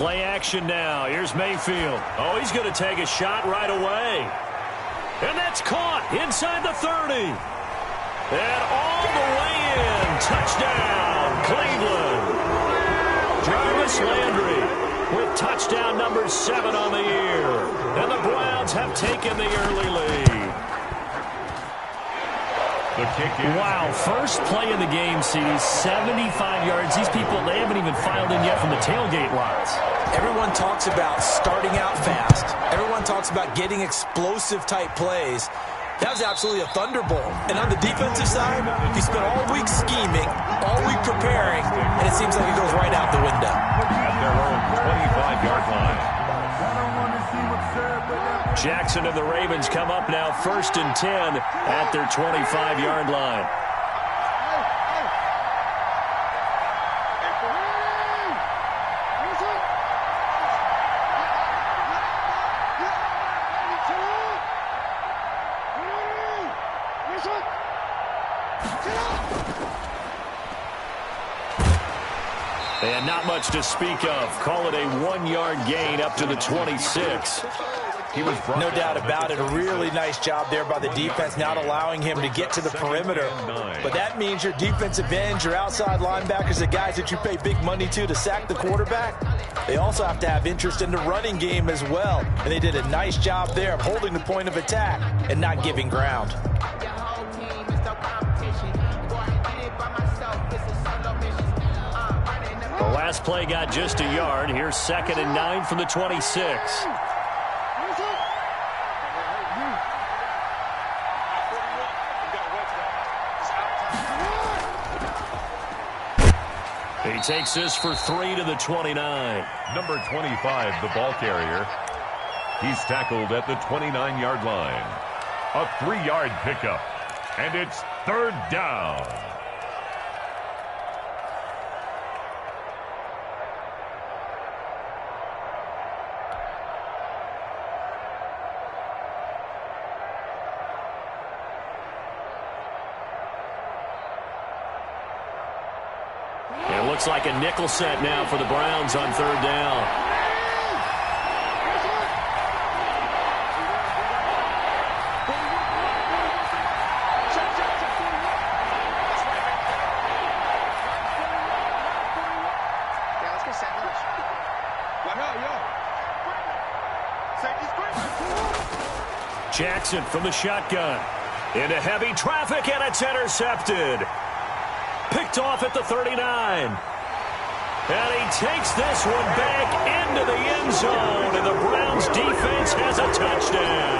Play action now. Here's Mayfield. Oh, he's going to take a shot right away. And that's caught inside the 30. And all the way in. Touchdown, Cleveland. Jarvis Landry with touchdown number 7 on the year. And the Browns have taken the early lead. The kick is wow, first play of the game, CD, 75 yards. These people, they haven't even filed in yet from the tailgate lines. Everyone talks about starting out fast. Everyone talks about getting explosive-type plays. That was absolutely a thunderbolt. And on the defensive side, he spent all week scheming, all week preparing, and it seems like it goes right out the window. At their own 25-yard line. Jackson and the Ravens come up now 1st and 10 at their 25-yard line. And not much to speak of. Call it a 1-yard gain up to the 26. No doubt about it. A really nice job there by the defense, not allowing him to get to the perimeter. But that means your defensive ends, your outside linebackers, the guys that you pay big money to sack the quarterback, they also have to have interest in the running game as well. And they did a nice job there of holding the point of attack and not giving ground. The last play got just a yard. Here's 2nd and 9 from the 26. He takes this for 3 to the 29. Number 25, the ball carrier. He's tackled at the 29-yard line. A 3-yard pickup. And it's 3rd down. Looks like a nickel set now for the Browns on 3rd down. Jackson from the shotgun. Into heavy traffic, and it's intercepted. Picked off at the 39. And he takes this one back into the end zone, and the Browns defense has a touchdown.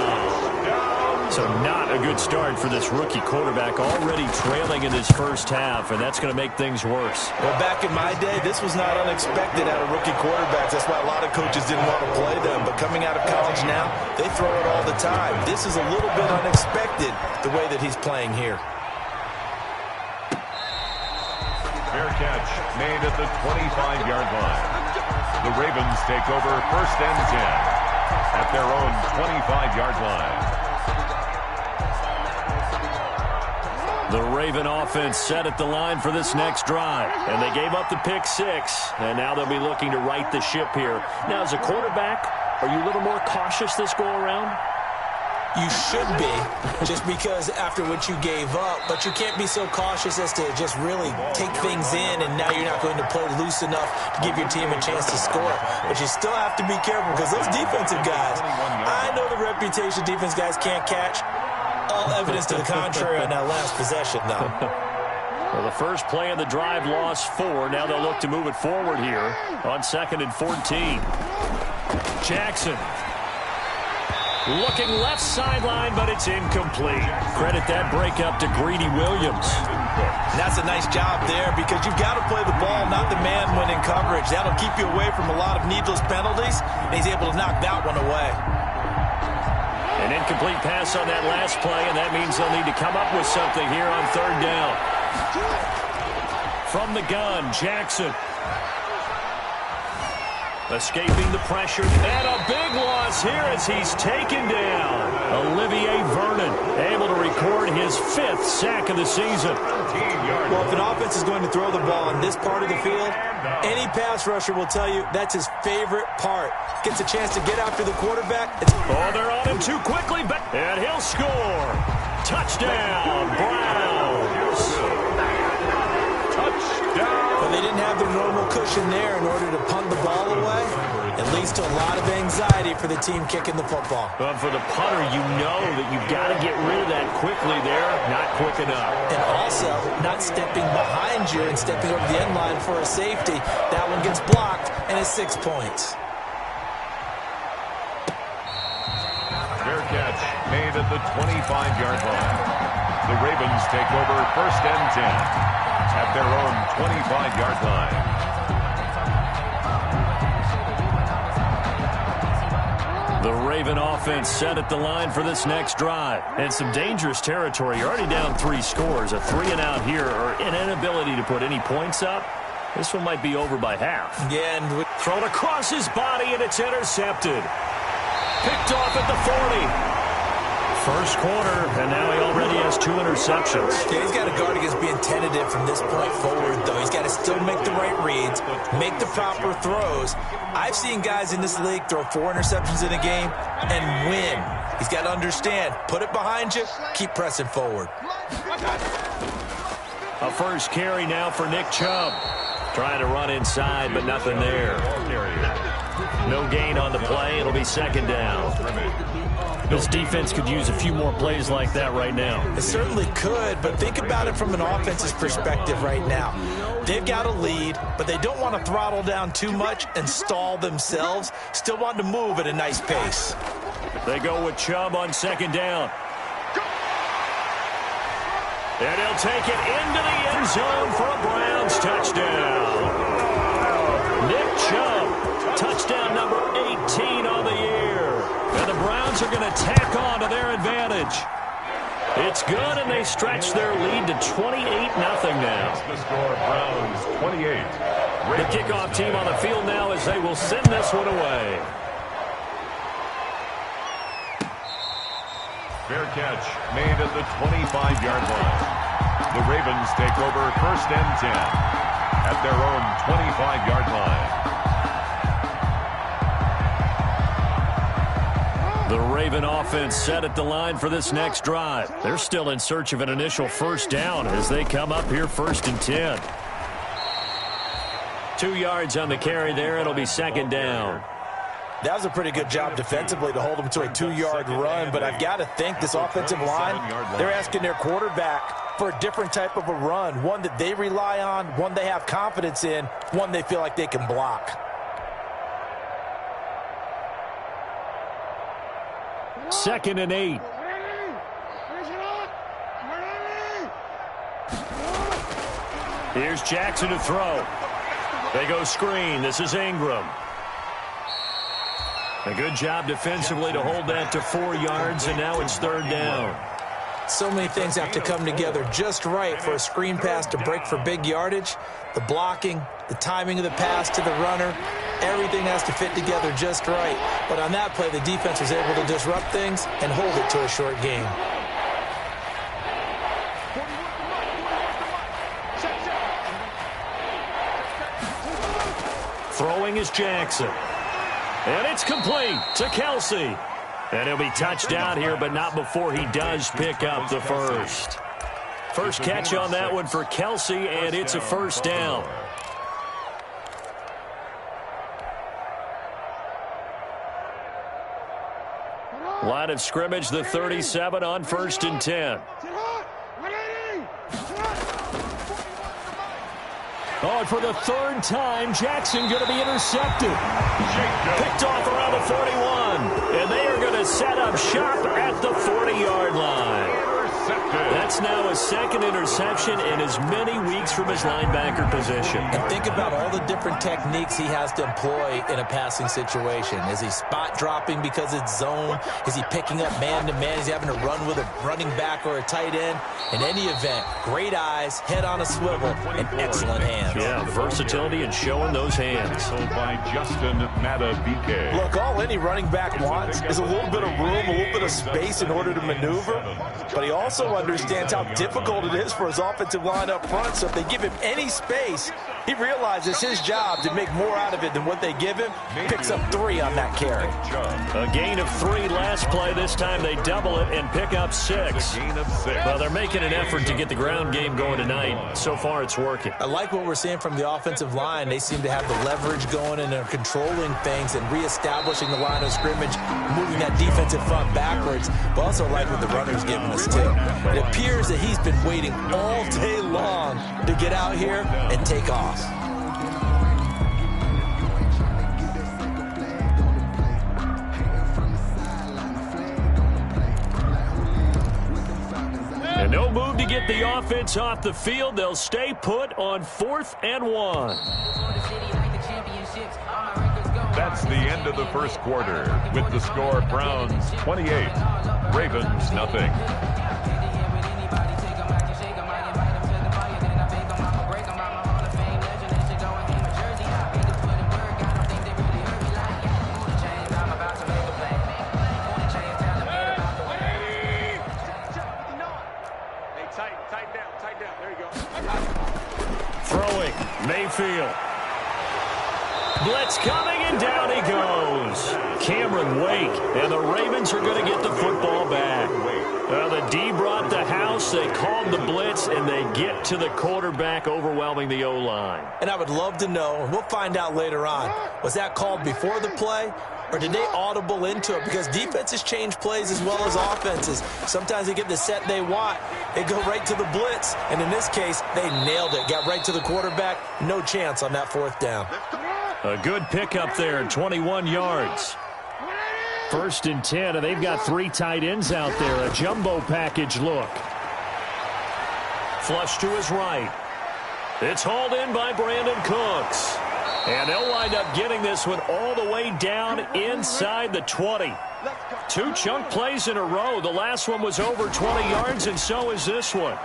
So not a good start for this rookie quarterback, already trailing in his first half, and that's going to make things worse. Well, back in my day, this was not unexpected out of rookie quarterbacks. That's why a lot of coaches didn't want to play them. But coming out of college now, they throw it all the time. This is a little bit unexpected, the way that he's playing here. Fair catch made at the 25-yard line. The Ravens take over 1st and 10 at their own 25-yard line. The Raven offense set at the line for this next drive, and they gave up the pick 6, and now they'll be looking to right the ship here. Now, as a quarterback, are you a little more cautious this go-around? You should be, just because after what you gave up, but you can't be so cautious as to just really take things in, and now you're not going to play loose enough to give your team a chance to score. But you still have to be careful, because those defensive guys, I know the reputation defense guys can't catch. All evidence to the contrary on that last possession, though. Well, the first play of the drive lost 4. Now they'll look to move it forward here on 2nd and 14. Jackson. Looking left sideline, but it's incomplete. Credit that breakup to Greedy Williams. And that's a nice job there, because you've got to play the ball, not the man when in coverage. That'll keep you away from a lot of needless penalties, and he's able to knock that one away. An incomplete pass on that last play, and that means they'll need to come up with something here on 3rd down. From the gun, Jackson. Escaping the pressure, and a big loss here as he's taken down. Olivier Vernon able to record his 5th sack of the season. Well, if an offense is going to throw the ball on this part of the field, any pass rusher will tell you that's his favorite part. Gets a chance to get after the quarterback. Oh, they're on him too quickly, and he'll score. Touchdown, Browns. Touchdown. Well, they didn't have their normal cushion there in order to punt the ball away. It leads to a lot of anxiety for the team kicking the football. But for the punter, you know that you've got to get rid of that quickly there. Not quick enough. And also, not stepping behind you and stepping over the end line for a safety. That one gets blocked, and it's 6 points. Fair catch made at the 25-yard line. The Ravens take over 1st and 10 at their own 25-yard line. The Raven offense set at the line for this next drive. And some dangerous territory. You're already down 3 scores. A 3-and-out here or an inability to put any points up. This one might be over by half. Yeah, and thrown across his body, and it's intercepted. Picked off at the 40. First quarter, and now he already has 2 interceptions. yeah, he's got to guard against being tentative from this point forward, though. He's got to still make the right reads, make the proper throws. I've seen guys in this league throw 4 interceptions in a game and win. He's got to understand, put it behind you, keep pressing forward. A first carry now for Nick Chubb. Trying to run inside, but nothing there. No gain on the play. It'll be 2nd down. This defense could use a few more plays like that right now. It certainly could, but think about it from an offense's perspective right now. They've got a lead, but they don't want to throttle down too much and stall themselves. Still want to move at a nice pace. They go with Chubb on 2nd down. And he'll take it into the end zone for a Browns touchdown. Nick Chubb, touchdown number 18 on the year. And the Browns are going to tack on to their advantage. It's good, and they stretch their lead to 28-0 now. The score, Browns 28. The kickoff team on the field now as they will send this one away. Fair catch made at the 25-yard line. The Ravens take over 1st and 10 at their own 25-yard line. The Raven offense set at the line for this next drive. They're still in search of an initial 1st down as they come up here 1st and 10. 2 yards on the carry there. It'll be 2nd down. That was a pretty good job defensively to hold them to a 2-yard run, but I've got to think this offensive line, they're asking their quarterback for a different type of a run, one that they rely on, one they have confidence in, one they feel like they can block. 2nd and 8. Here's Jackson to throw. They go screen. This is Ingram. A good job defensively to hold that to 4 yards, and now it's 3rd down. So many things have to come together just right for a screen pass to break for big yardage. The blocking, the timing of the pass to the runner, everything has to fit together just right. But on that play, the defense was able to disrupt things and hold it to a short game. Throwing is Jackson. And it's complete to Kelsey. And he'll be touched down here, but not before he does pick up the first. First catch on that one for Kelsey, and it's a 1st down. Line of scrimmage, the 37 on 1st and 10. Oh, and for the 3rd time, Jackson going to be intercepted. Picked off around the 41. And they are going to set up shop at the 40-yard line. That's That's now his second interception in as many weeks from his linebacker position. And think about all the different techniques he has to employ in a passing situation. Is he spot dropping because it's zone? Is he picking up man-to-man? Is he having to run with a running back or a tight end? In any event, great eyes, head on a swivel, and excellent hands. Yeah, versatility and showing those hands. By Justin Matabike. Look, all any running back wants is a little bit of room, a little bit of space in order to maneuver. But he also understands how difficult it is for his offensive line up front. So if they give him any space, he realizes his job to make more out of it than what they give him. Picks up 3 on that carry. A gain of 3 last play. This time they double it and pick up 6. Well, they're making an effort to get the ground game going tonight. So far, it's working. I like what we're seeing from the offensive line. They seem to have the leverage going and they're controlling things and reestablishing the line of scrimmage, moving that defensive front backwards. But also like what the runner's giving us, too. It appears that he's been waiting all day long to get out here and take off. And no move to get the offense off the field. They'll stay put on 4th and 1. That's the end of the first quarter with the score Browns 28, Ravens nothing. Throwing, Mayfield. Blitz coming, and down he goes. Cameron Wake, and the Ravens are going to get the football back. The D brought the house, they called the blitz, and they get to the quarterback, overwhelming the O-line. And I would love to know, and we'll find out later on, was that called before the play? Or did they audible into it? Because defenses change plays as well as offenses. Sometimes they get the set they want. They go right to the blitz. And in this case, they nailed it. Got right to the quarterback. No chance on that 4th down. A good pickup there, 21 yards. 1st and 10, and they've got 3 tight ends out there. A jumbo package look. Flush to his right. It's hauled in by Brandon Cooks. And they'll wind up getting this one all the way down inside the 20. 2 chunk plays in a row. The last one was over 20 yards, and so is this one.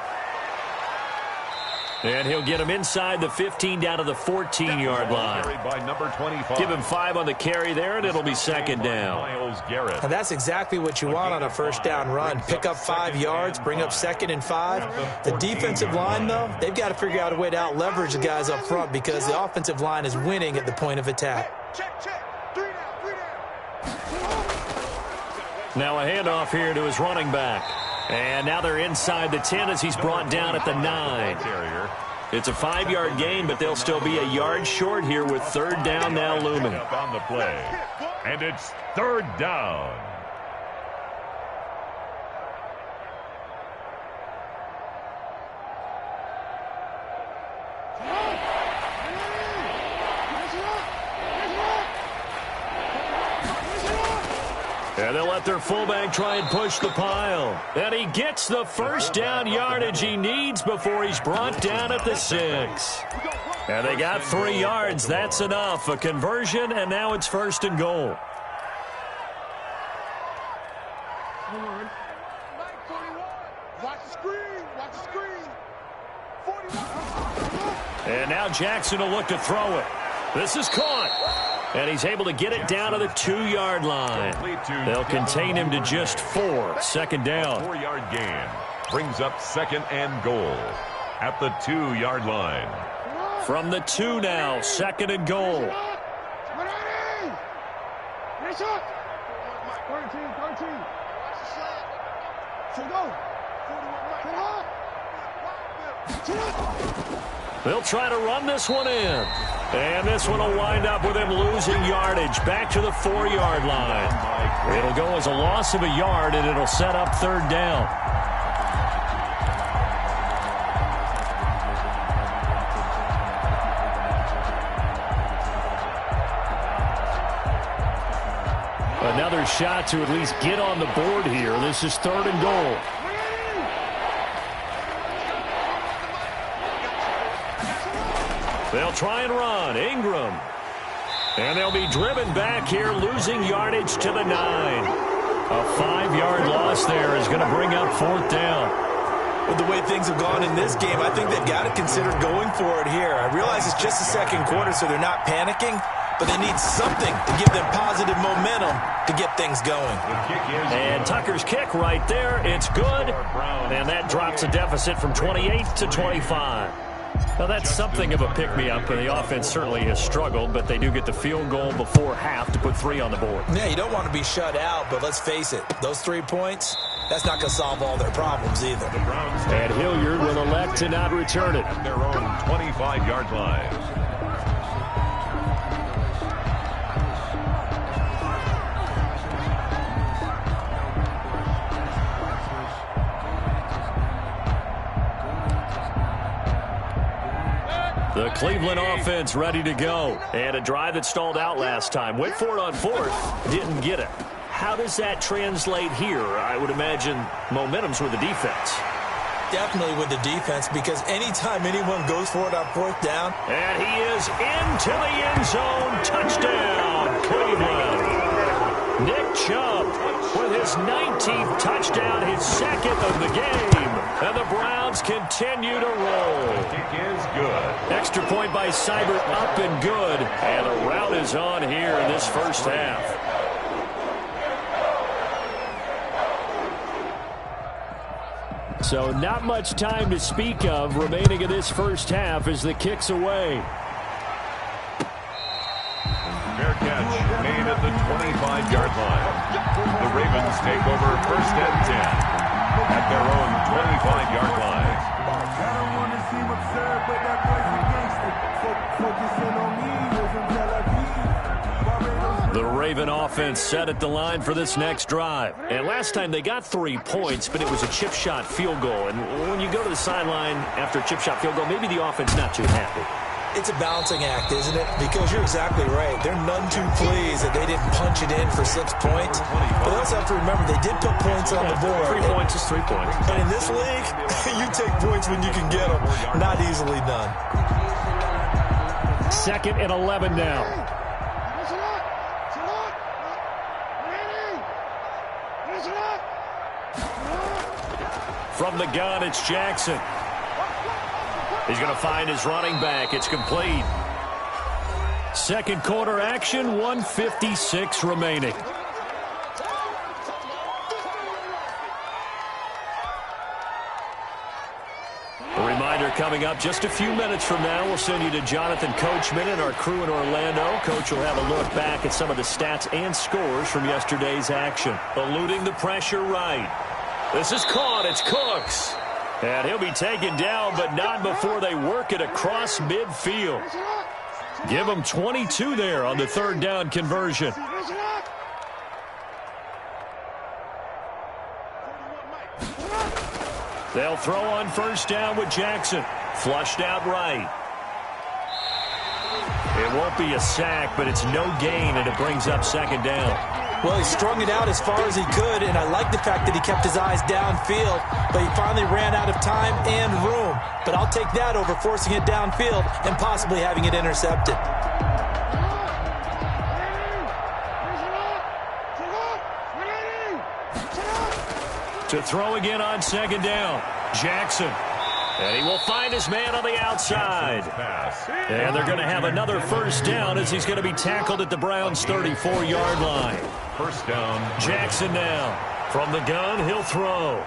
And he'll get him inside the 15 down to the 14-yard line. Give him 5 on the carry there, and it'll be 2nd down. And that's exactly what you want on a 1st down run. Pick up 5 yards, bring up 2nd and 5. The defensive line, though, they've got to figure out a way to out-leverage the guys up front because the offensive line is winning at the point of attack. Now a handoff here to his running back. And now they're inside the 10 as he's brought down at the 9. It's a 5-yard gain, but they'll still be a yard short here with 3rd down now looming. On the play, and it's 3rd down. And they'll let their fullback try and push the pile. And he gets the 1st down yardage he needs before he's brought down at the 6. And they got 3 yards. That's enough. A conversion, and now it's 1st and goal. And now Jackson will look to throw it. This is caught. And he's able to get it down to the 2-yard line. They'll contain him to just 4. 2nd down. 4-yard gain brings up 2nd and goal at the 2-yard line. From the 2 now, 2nd and goal. They'll try to run this one in. And this one will wind up with him losing yardage back to the 4-yard line. It'll go as a loss of a yard, and it'll set up 3rd down. Another shot to at least get on the board here. This is 3rd and goal. They'll try and run. Ingram. And they'll be driven back here, losing yardage to the 9. A 5-yard loss there is going to bring up 4th down. With the way things have gone in this game, I think they've got to consider going for it here. I realize it's just the second quarter, so they're not panicking, but they need something to give them positive momentum to get things going. And Tucker's kick right there. It's good. And that drops a deficit from 28 to 25. Now, that's something of a pick-me-up, and the offense certainly has struggled, but they do get the field goal before half to put 3 on the board. Yeah, you don't want to be shut out, but let's face it, those 3 points, that's not going to solve all their problems either. And Hilliard will elect to not return it. At their own 25-yard line. The Cleveland offense ready to go. And a drive that stalled out last time. Went for it on 4th. Didn't get it. How does that translate here? I would imagine momentum's with the defense. Definitely with the defense, because anytime anyone goes for it on 4th down. And he is into the end zone. Touchdown, Cleveland. Nick Chubb with his 19th touchdown, his 2nd of the game. And the Browns continue to roll. Kick is good. Extra point by Seibert, up and good. And the route is on here in this first half. So not much time to speak of remaining in this first half as the kick's away. Fair catch made at the 25-yard line. The Ravens take over 1st and 10 at their own 25-yard line. I don't want to seem absurd, but that boy's a gangster. Focusing on me isn't Tel Aviv. The Raven offense set at the line for this next drive. And last time they got 3 points, but it was a chip shot field goal. And when you go to the sideline after a chip shot field goal, maybe the offense not too happy. It's a balancing act, isn't it? Because you're exactly right. They're none too pleased that they didn't punch it in for 6 points. But they also have to remember they did put points on the board. 3 points is 3 points. And in this league, you take points when you can get them. Not easily done. 2nd and 11 now. From the gun, it's Jackson. He's going to find his running back. It's complete. Second quarter action, 1:56 remaining. A reminder coming up just a few minutes from now. We'll send you to Jonathan Coachman and our crew in Orlando. Coach will have a look back at some of the stats and scores from yesterday's action. Eluding the pressure right. This is caught. It's Cooks. And he'll be taken down, but not before they work it across midfield. Give them 22 there on the 3rd down conversion. They'll throw on 1st down with Jackson. Flushed out right. It won't be a sack, but it's no gain, and it brings up 2nd down. Well, he strung it out as far as he could, and I like the fact that he kept his eyes downfield, but he finally ran out of time and room. But I'll take that over forcing it downfield and possibly having it intercepted. To throw again on 2nd down, Jackson. And he will find his man on the outside. And they're going to have another 1st down as he's going to be tackled at the Browns' 34-yard line. 1st down. Jackson now. From the gun, he'll throw.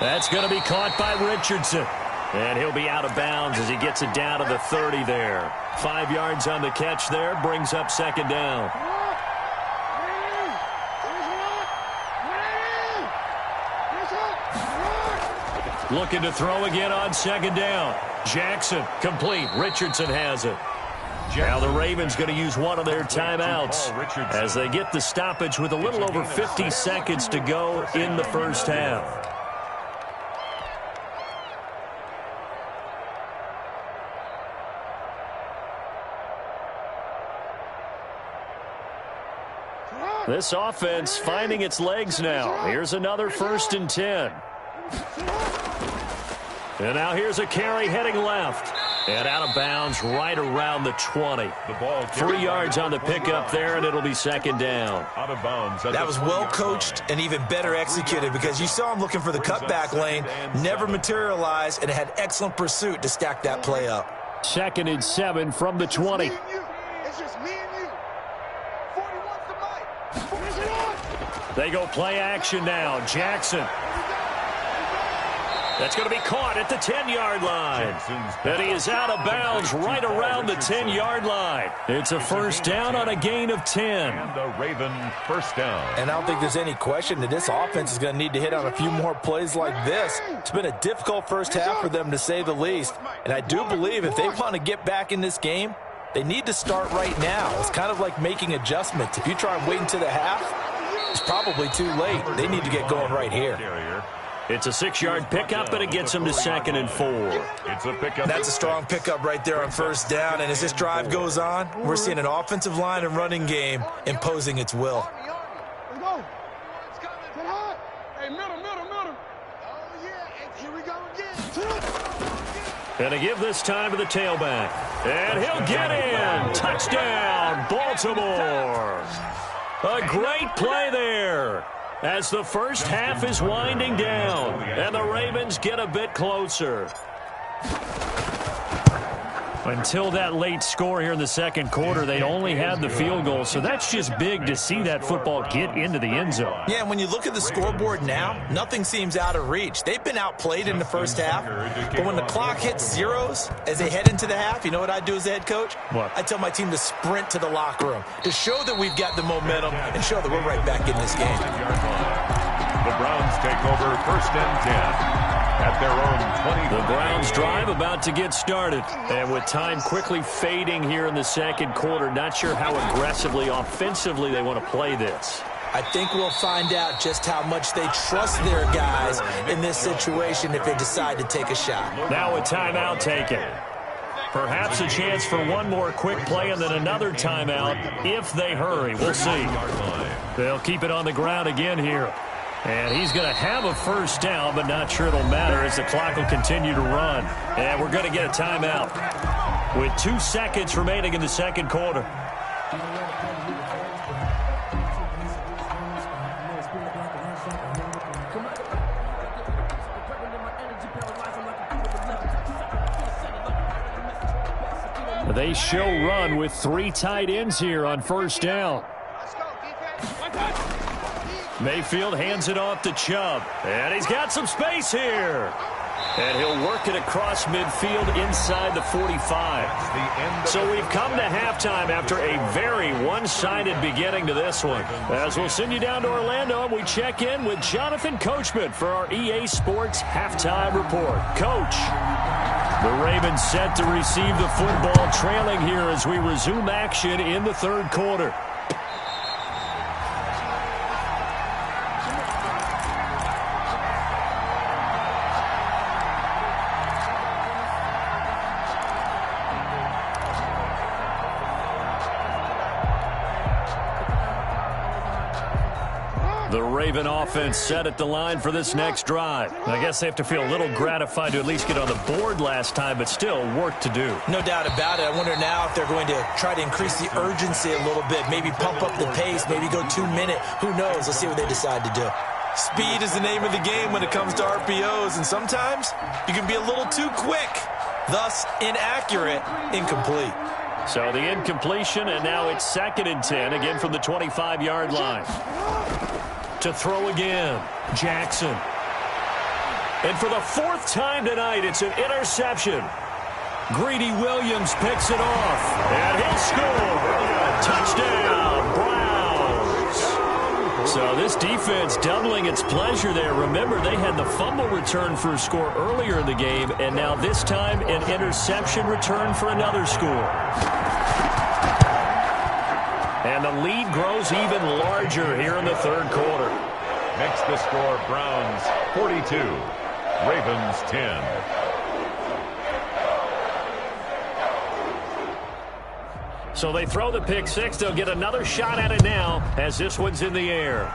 That's going to be caught by Richardson. And he'll be out of bounds as he gets it down to the 30 there. 5 yards on the catch there, brings up 2nd down. Looking to throw again on 2nd down. Jackson, complete. Richardson has it. Now the Ravens going to use one of their timeouts as they get the stoppage with a little over 50 seconds to go in the first half. This offense finding its legs now. Here's another 1st and 10. And now here's a carry heading left. And out of bounds right around the 20. The ball 3 yards on the pickup there, and it'll be second down. Out of bounds. That was well coached and even better executed because you saw him looking for the cutback lane, never materialized, and had excellent pursuit to stack that play up. 2nd and 7 from the 20. It's just me and you. 41's the mic. They go play action now. Jackson. That's going to be caught at the 10-yard line. And he is out of bounds right around the 10-yard line. It's a first down on a gain of 10. And a Raven first down. And I don't think there's any question that this offense is going to need to hit on a few more plays like this. It's been a difficult first half for them, to say the least. And I do believe if they want to get back in this game, they need to start right now. It's kind of like making adjustments. If you try and wait until the half, it's probably too late. They need to get going right here. It's a 6-yard pickup, and it gets him to 2nd and 4. It's a pickup. That's a strong pickup right there on first down. And as this drive goes on, we're seeing an offensive line and running game imposing its will. Let's go. It's coming. Hey, middle. Oh, yeah. Here we go again. And a give this time to the tailback. And he'll get in. Touchdown, Baltimore. A great play there as the first half is winding down, and the Ravens get a bit closer. Until that late score here in the second quarter, they only had the field goal, so that's just big to see that football get into the end zone. Yeah, and when you look at the scoreboard now, nothing seems out of reach. They've been outplayed in the first half, but when the clock hits zeros as they head into the half, you know what I do as the head coach? What? I tell my team to sprint to the locker room to show that we've got the momentum and show that we're right back in this game. The Browns take over 1st and 10. At their own 20. The Browns drive about to get started. And with time quickly fading here in the second quarter, not sure how aggressively, offensively they want to play this. I think we'll find out just how much they trust their guys in this situation if they decide to take a shot. Now a timeout taken. Perhaps a chance for one more quick play and then another timeout if they hurry. We'll see. They'll keep it on the ground again here. And he's going to have a first down, but not sure it'll matter as the clock will continue to run. And we're going to get a timeout with 2 seconds remaining in the second quarter. They show run with 3 tight ends here on first down. Mayfield hands it off to Chubb. And he's got some space here. And he'll work it across midfield inside the 45. So we've come to halftime after a very one-sided beginning to this one. As we'll send you down to Orlando, and we check in with Jonathan Coachman for our EA Sports Halftime Report. Coach, the Ravens set to receive the football, trailing here as we resume action in the third quarter. The Raven offense set at the line for this next drive. I guess they have to feel a little gratified to at least get on the board last time, but still work to do. No doubt about it. I wonder now if they're going to try to increase the urgency a little bit, maybe pump up the pace, maybe go 2-minute. Who knows? Let's see what they decide to do. Speed is the name of the game when it comes to RPOs, and sometimes you can be a little too quick, thus inaccurate, incomplete. So the incompletion, and now it's 2nd and 10, again from the 25-yard line. To throw again, Jackson. And for the 4th time tonight, it's an interception. Greedy Williams picks it off, and he'll score. Touchdown, Browns. So this defense doubling its pleasure there. Remember, they had the fumble return for a score earlier in the game, and now this time an interception return for another score. And the lead grows even larger here in the third quarter. Makes the score Browns 42, Ravens 10. So they throw the pick six. They'll get another shot at it now as this one's in the air.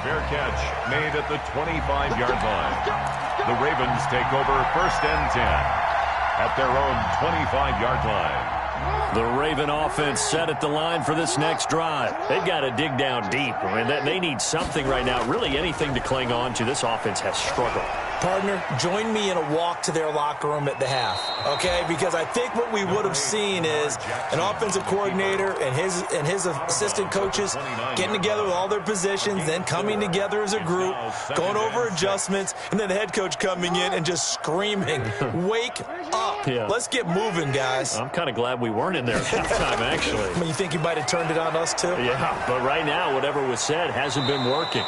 Fair catch made at the 25-yard line. The Ravens take over 1st and 10 at their own 25-yard line. The Raven offense set at the line for this next drive. They've got to dig down deep. I mean, they need something right now, really anything to cling on to. This offense has struggled. Partner, join me in a walk to their locker room at the half, okay? Because I think what we would have seen is an offensive coordinator and his assistant coaches getting together with all their positions, then coming together as a group, going over adjustments, and then the head coach coming in and just screaming, "Wake up. Yeah. Let's get moving, guys." I'm kind of glad we weren't in there at halftime, actually. I mean, you think he might have turned it on us, too? Yeah, but right now, whatever was said hasn't been working.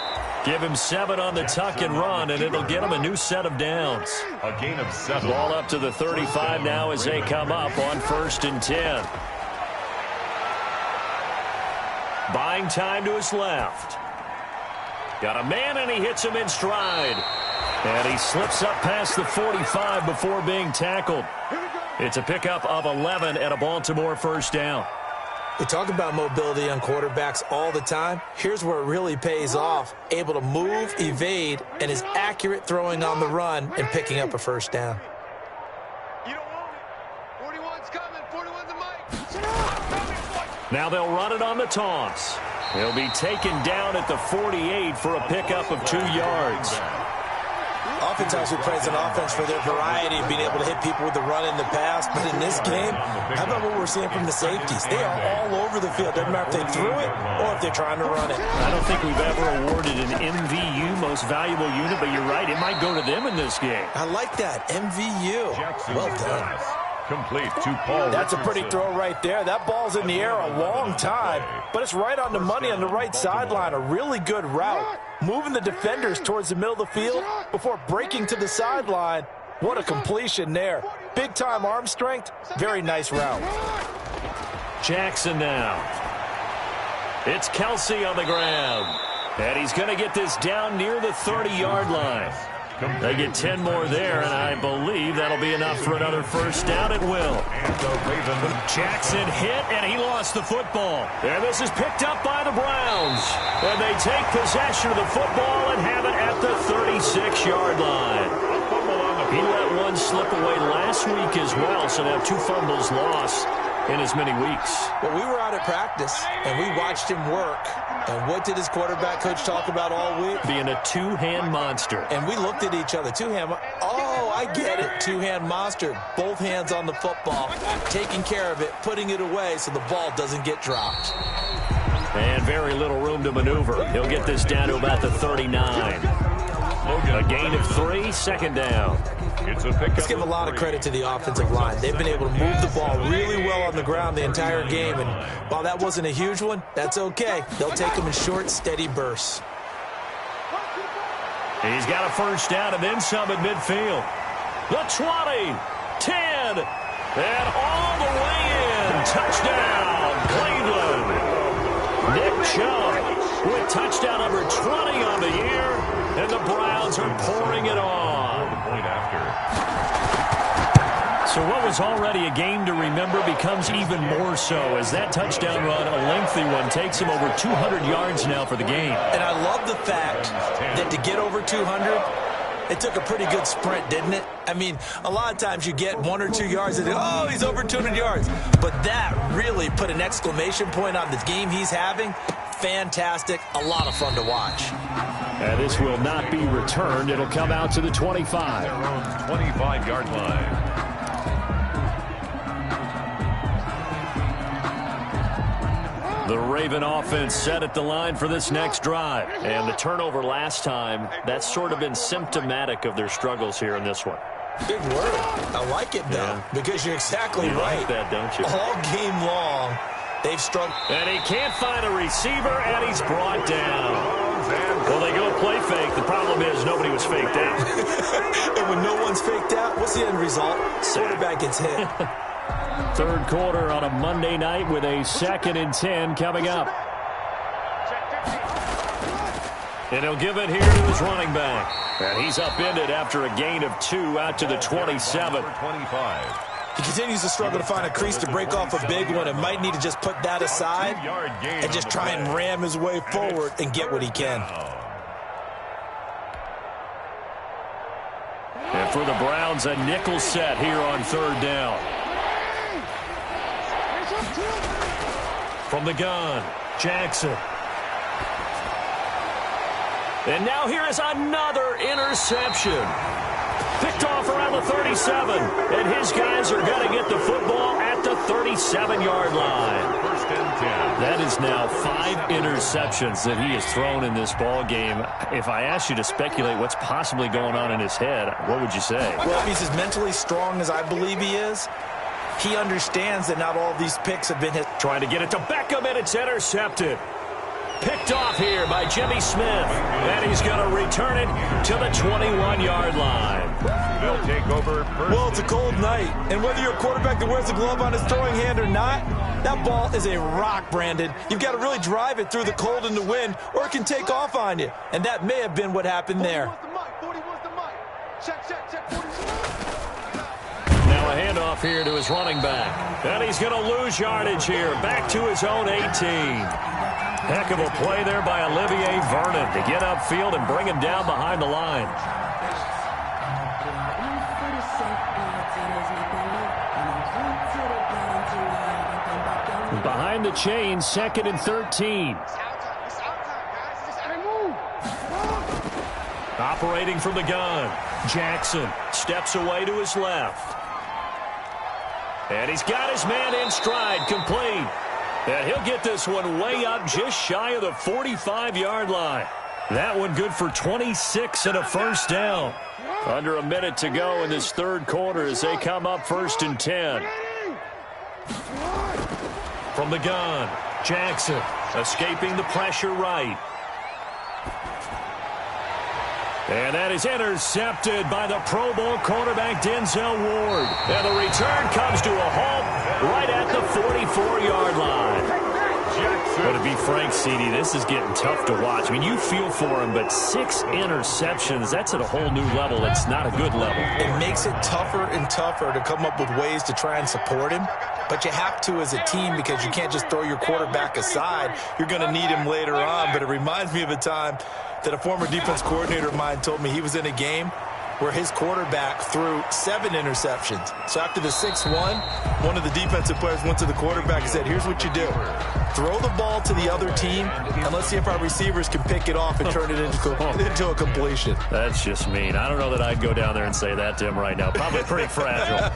Give him 7 on the tuck and run, and it'll get him a new set of downs. A gain of 7. Ball up to the 35 now as they come up on 1st and 10. Buying time to his left. Got a man, and he hits him in stride. And he slips up past the 45 before being tackled. It's a pickup of 11 and a Baltimore 1st down. We talk about mobility on quarterbacks all the time. Here's where it really pays off. Able to move, evade, and is accurate throwing on the run and picking up a 1st down. You don't want it. 41's coming. 41's a mic. Now they'll run it on the toss. He'll be taken down at the 48 for a pickup of 2 yards. Oftentimes we praise an offense for their variety of being able to hit people with the run in the past, but in this game, how about what we're seeing from the safeties? They are all over the field. Doesn't matter if they threw it or if they're trying to run it. I don't think we've ever awarded an MVU, most valuable unit, but you're right, it might go to them in this game. I like that, MVU. Well done. Complete to Paul. That's a pretty throw right there. That ball's in the air a long time, but it's right on the money on the right sideline. A really good route. Moving the defenders towards the middle of the field before breaking to the sideline. What a completion there. Big-time arm strength. Very nice route. Jackson now. It's Kelsey on the ground. And he's going to get this down near the 30-yard line. They get 10 more there, and I believe that'll be enough for another 1st down. It will. Jackson hit, and he lost the football. And this is picked up by the Browns. And they take possession of the football and have it at the 36-yard line. He let one slip away last week as well, so now 2 fumbles lost in as many weeks. Well, we were out at practice, and we watched him work. And what did his quarterback coach talk about all week? Being a 2-hand monster. And we looked at each other. 2-hand. Oh, I get it. 2-hand monster. Both hands on the football. Taking care of it. Putting it away so the ball doesn't get dropped. And very little room to maneuver. He'll get this down to about the 39. A gain of 3, 2nd down. Let's give a lot of credit to the offensive line. They've been able to move the ball really well on the ground the entire game. And while that wasn't a huge one, that's okay. They'll take them in short, steady bursts. He's got a 1st down and then some at midfield. The 20, 10, and all the way in. Touchdown, Cleveland. Nick Chubb with touchdown number 20 on the year, and the Browns are pouring it on. Point after. So what was already a game to remember becomes even more so as that touchdown run, a lengthy one, takes him over 200 yards now for the game. And I love the fact that to get over 200, it took a pretty good sprint, didn't it? I mean, a lot of times you get 1 or 2 yards and oh, he's over 200 yards. But that really put an exclamation point on the game he's having. Fantastic. A lot of fun to watch. And this will not be returned. It'll come out to the 25. Their own 25-yard line. The Raven offense set at the line for this next drive. And the turnover last time, that's sort of been symptomatic of their struggles here in this one. Big word. I like it, though, because you're exactly you right. Like that, don't you? All game long, they've struggled. And he can't find a receiver, and he's brought down. Well, they go play fake. The problem is nobody was faked out. And when no one's faked out, what's the end result? Quarterback gets hit. 3rd quarter on a Monday night with a 2nd and 10 coming up. And he'll give it here to his running back. And he's upended after a gain of 2 out to the 27. 25. He continues to struggle to find a crease to break off a big one and might need to just put that aside and just try and ram his way forward and get what he can. For the Browns, a nickel set here on third down. From the gun, Jackson. And now here is another interception. Picked off around the 37. And his guys are going to get the football at the 37-yard line. First and 10. That is now 5 interceptions that he has thrown in this ball game. If I asked you to speculate what's possibly going on in his head, what would you say? Well, if he's as mentally strong as I believe he is, he understands that not all of these picks have been his. Trying to get it to Beckham, and it's intercepted. Picked off here by Jimmy Smith. And he's going to return it to the 21-yard line. They'll take over first. Well, it's a cold night, and whether you're a quarterback that wears a glove on his throwing hand or not, that ball is a rock, Brandon. You've got to really drive it through the cold and the wind, or it can take off on you. And that may have been what happened there. 40 was the mic. Check, 40. Now a handoff here to his running back. And he's going to lose yardage here. Back to his own 18. Heck of a play there by Olivier Vernon to get upfield and bring him down behind the line. Behind the chain, 2nd and 13. Operating from the gun, Jackson steps away to his left. And he's got his man in stride, complete. And he'll get this one way up just shy of the 45-yard line. That one good for 26 and a first down. Under a minute to go in this third quarter as they come up 1st and 10. From the gun, Jackson escaping the pressure right. And that is intercepted by the Pro Bowl quarterback Denzel Ward. And the return comes to a halt right at the 44-yard line. But to be frank, CD, this is getting tough to watch. I mean, you feel for him, but 6 interceptions, that's at a whole new level. It's not a good level. It makes it tougher and tougher to come up with ways to try and support him. But you have to as a team because you can't just throw your quarterback aside. You're going to need him later on. But it reminds me of a time that a former defense coordinator of mine told me he was in a game where his quarterback threw 7 interceptions. So after the 6-1, one of the defensive players went to the quarterback and said, here's what you do. Throw the ball to the other team, and let's see if our receivers can pick it off and turn it into a completion. That's just mean. I don't know that I'd go down there and say that to him right now. Probably pretty fragile.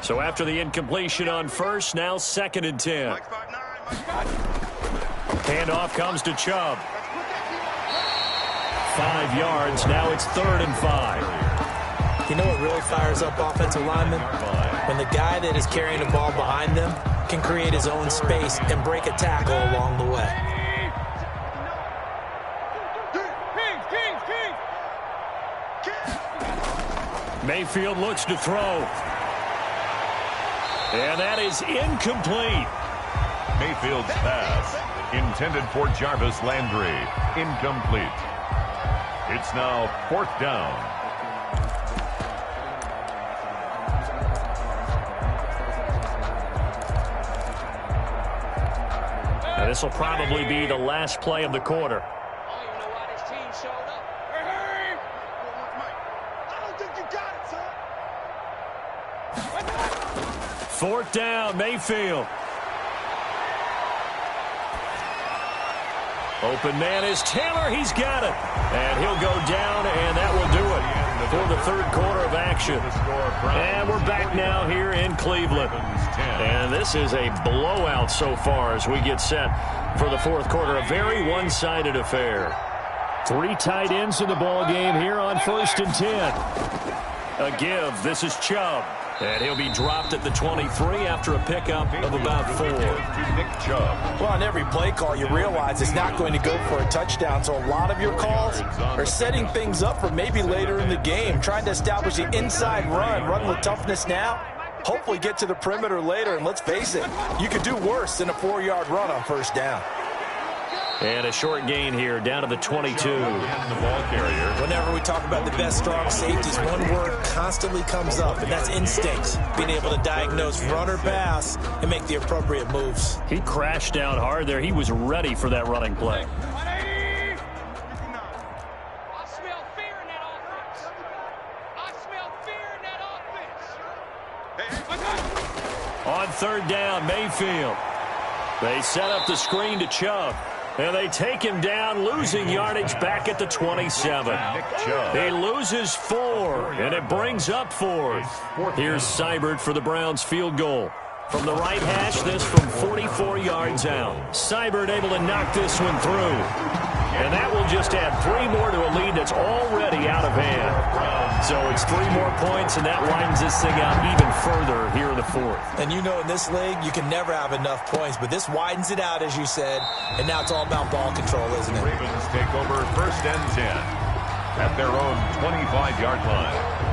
So after the incompletion on first, now 2nd and 10. Handoff comes to Chubb. 5 yards. Now it's 3rd and 5. You know what really fires up offensive linemen? When the guy that is carrying the ball behind them can create his own space and break a tackle along the way. Mayfield looks to throw. And that is incomplete. Mayfield's pass intended for Jarvis Landry. Incomplete. It's now 4th down. Now this will probably be the last play of the quarter. I don't even know why this team showed up. Hey! I don't think you got it, son. 4th down, Mayfield. Open man is Taylor. He's got it. And he'll go down, and that will do it for the third quarter of action. And we're back now here in Cleveland. And this is a blowout so far as we get set for the fourth quarter. A very one-sided affair. 3 tight ends in the ball game here on 1st and 10. A give. This is Chubb. And he'll be dropped at the 23 after a pickup of about 4. Well, on every play call, you realize it's not going to go for a touchdown. So a lot of your calls are setting things up for maybe later in the game, trying to establish the inside run with toughness now, hopefully get to the perimeter later. And let's face it, you could do worse than a 4-yard run on 1st down. And a short gain here, down to the 22. The ball carrier. Whenever we talk about the best strong safeties, one word constantly comes up, and that's instincts. Being able to diagnose run or pass and make the appropriate moves. He crashed down hard there. He was ready for that running play. I smell fear in that offense. third down, Mayfield. They set up the screen to Chubb. And they take him down, losing yardage back at the 27. He loses 4, and it brings up 4. Here's Seibert for the Browns field goal. From the right hash, this from 44 yards out. Seibert able to knock this one through. And that will just add 3 more to a lead that's already out of hand. So it's 3 more points, and that widens this thing out even further here in the 4th. And you know in this league, you can never have enough points, but this widens it out, as you said, and now it's all about ball control, isn't it? Ravens take over first and 10 at their own 25-yard line.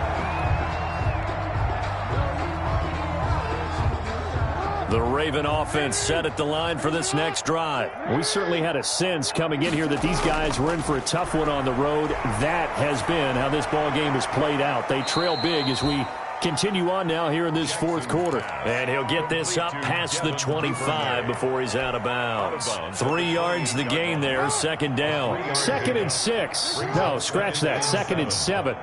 The Raven offense set at the line for this next drive. We certainly had a sense coming in here that these guys were in for a tough one on the road. That has been how this ball game has played out. They trail big as we continue on now here in this 4th quarter. And he'll get this up past the 25 before he's out of bounds. 3 yards the gain there, 2nd down. 2nd and 6. No, scratch that. 2nd and 7.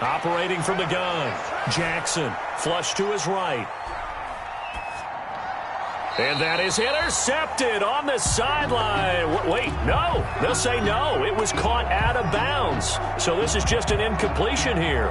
Operating from the gun, Jackson, flush to his right. And that is intercepted on the sideline. Wait, no. They'll say no. It was caught out of bounds. So this is just an incompletion here.